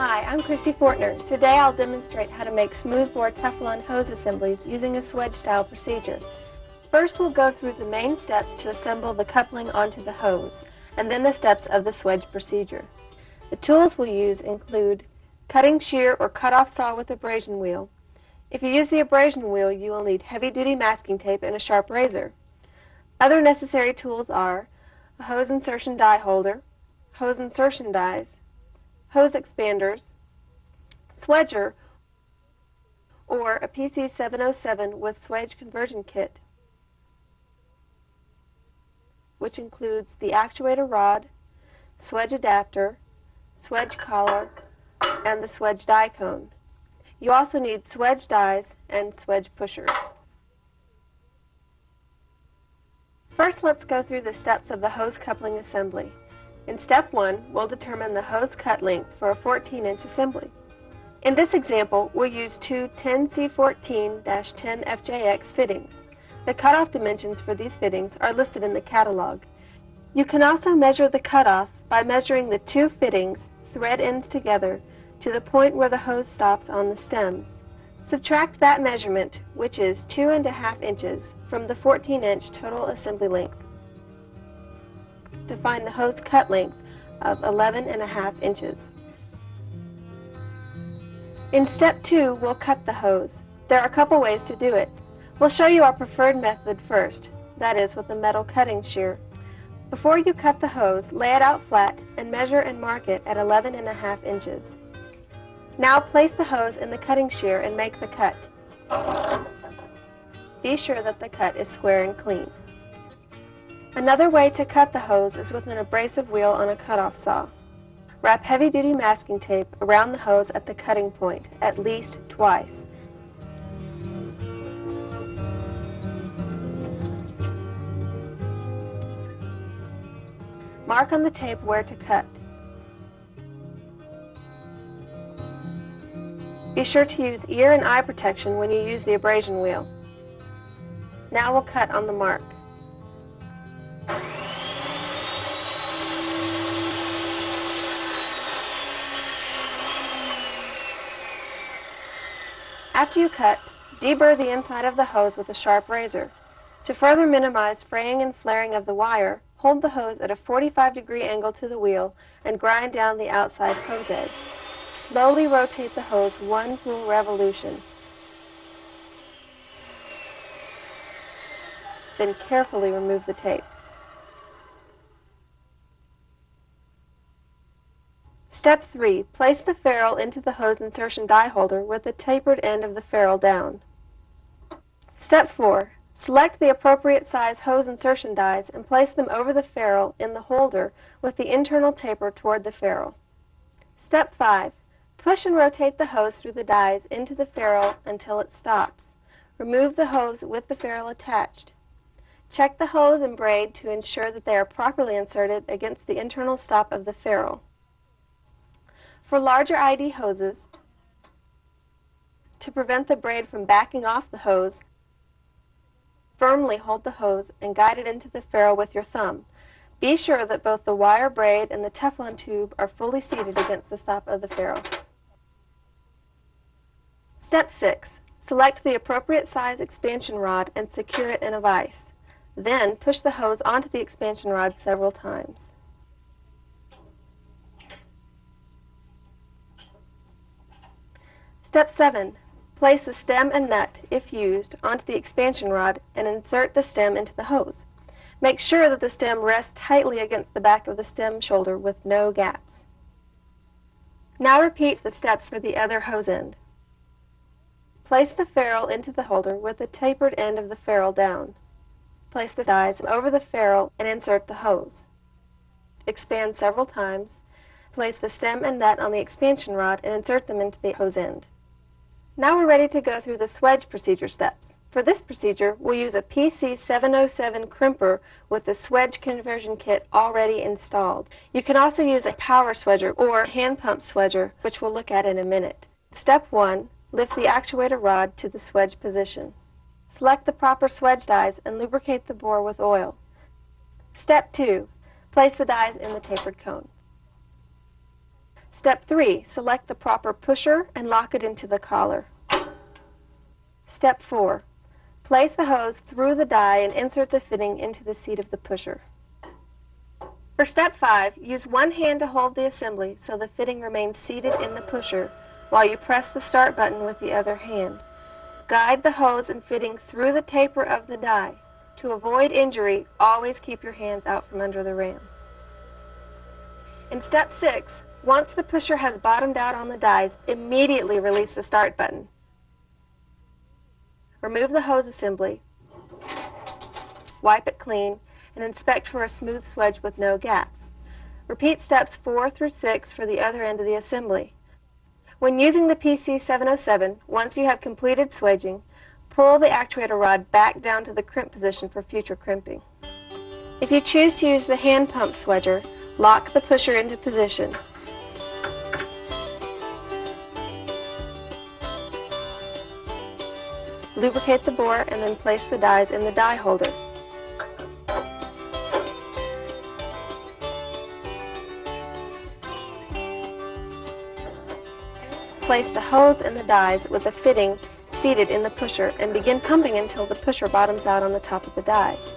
Hi, I'm Christy Fortner. Today I'll demonstrate how to make smooth-bore Teflon hose assemblies using a swedge-style procedure. First, we'll go through the main steps to assemble the coupling onto the hose, and then the steps of the swedge procedure. The tools we'll use include cutting shear or cut-off saw with abrasion wheel. If you use the abrasion wheel, you will need heavy-duty masking tape and a sharp razor. Other necessary tools are a hose insertion die holder, hose insertion dies, hose expanders, swedger, or a PC707 with swedge conversion kit, which includes the actuator rod, swedge adapter, swedge collar, and the swedge die cone. You also need swedge dies and swedge pushers. First, let's go through the steps of the hose coupling assembly. In step 1, we'll determine the hose cut length for a 14-inch assembly. In this example, we'll use two 10C14-10FJX fittings. The cutoff dimensions for these fittings are listed in the catalog. You can also measure the cutoff by measuring the two fittings, thread ends together, to the point where the hose stops on the stems. Subtract that measurement, which is 2.5 inches, from the 14-inch total assembly length to find the hose cut length of 11.5 inches. In step 2, we'll cut the hose. There are a couple ways to do it. We'll show you our preferred method first, that is with a metal cutting shear. Before you cut the hose, lay it out flat and measure and mark it at 11.5 inches. Now place the hose in the cutting shear and make the cut. Be sure that the cut is square and clean. Another way to cut the hose is with an abrasive wheel on a cutoff saw. Wrap heavy-duty masking tape around the hose at the cutting point, at least twice. Mark on the tape where to cut. Be sure to use ear and eye protection when you use the abrasion wheel. Now we'll cut on the mark. After you cut, deburr the inside of the hose with a sharp razor. To further minimize fraying and flaring of the wire, hold the hose at a 45-degree angle to the wheel and grind down the outside hose edge. Slowly rotate the hose one full revolution. Then carefully remove the tape. Step 3. Place the ferrule into the hose insertion die holder with the tapered end of the ferrule down. Step 4. Select the appropriate size hose insertion dies and place them over the ferrule in the holder with the internal taper toward the ferrule. Step 5. Push and rotate the hose through the dies into the ferrule until it stops. Remove the hose with the ferrule attached. Check the hose and braid to ensure that they are properly inserted against the internal stop of the ferrule. For larger ID hoses, to prevent the braid from backing off the hose, firmly hold the hose and guide it into the ferrule with your thumb. Be sure that both the wire braid and the Teflon tube are fully seated against the stop of the ferrule. Step 6. Select the appropriate size expansion rod and secure it in a vise. Then push the hose onto the expansion rod several times. Step 7. Place the stem and nut, if used, onto the expansion rod and insert the stem into the hose. Make sure that the stem rests tightly against the back of the stem shoulder with no gaps. Now repeat the steps for the other hose end. Place the ferrule into the holder with the tapered end of the ferrule down. Place the dies over the ferrule and insert the hose. Expand several times. Place the stem and nut on the expansion rod and insert them into the hose end. Now we're ready to go through the swedge procedure steps. For this procedure, we'll use a PC707 crimper with the swedge conversion kit already installed. You can also use a power swedger or hand pump swedger, which we'll look at in a minute. Step 1. Lift the actuator rod to the swedge position. Select the proper swedge dies and lubricate the bore with oil. Step 2. Place the dies in the tapered cone. Step 3. Select the proper pusher and lock it into the collar. Step 4. Place the hose through the die and insert the fitting into the seat of the pusher. For Step 5, use one hand to hold the assembly so the fitting remains seated in the pusher while you press the start button with the other hand. Guide the hose and fitting through the taper of the die. To avoid injury, always keep your hands out from under the ram. In Step 6, once the pusher has bottomed out on the dies, immediately release the start button. Remove the hose assembly, wipe it clean, and inspect for a smooth swedge with no gaps. Repeat steps 4 through 6 for the other end of the assembly. When using the PC707, once you have completed swedging, pull the actuator rod back down to the crimp position for future crimping. If you choose to use the hand pump swedger, lock the pusher into position. Lubricate the bore and then place the dies in the die holder. Place the hose and the dies with the fitting seated in the pusher and begin pumping until the pusher bottoms out on the top of the dies.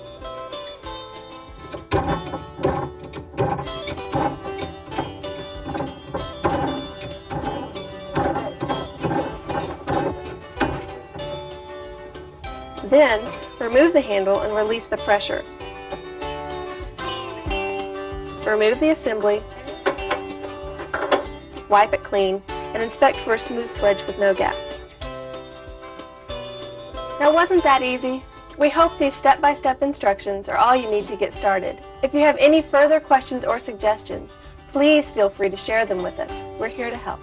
Then, remove the handle and release the pressure. Remove the assembly, wipe it clean, and inspect for a smooth swedge with no gaps. Now, wasn't that easy? We hope these step-by-step instructions are all you need to get started. If you have any further questions or suggestions, please feel free to share them with us. We're here to help.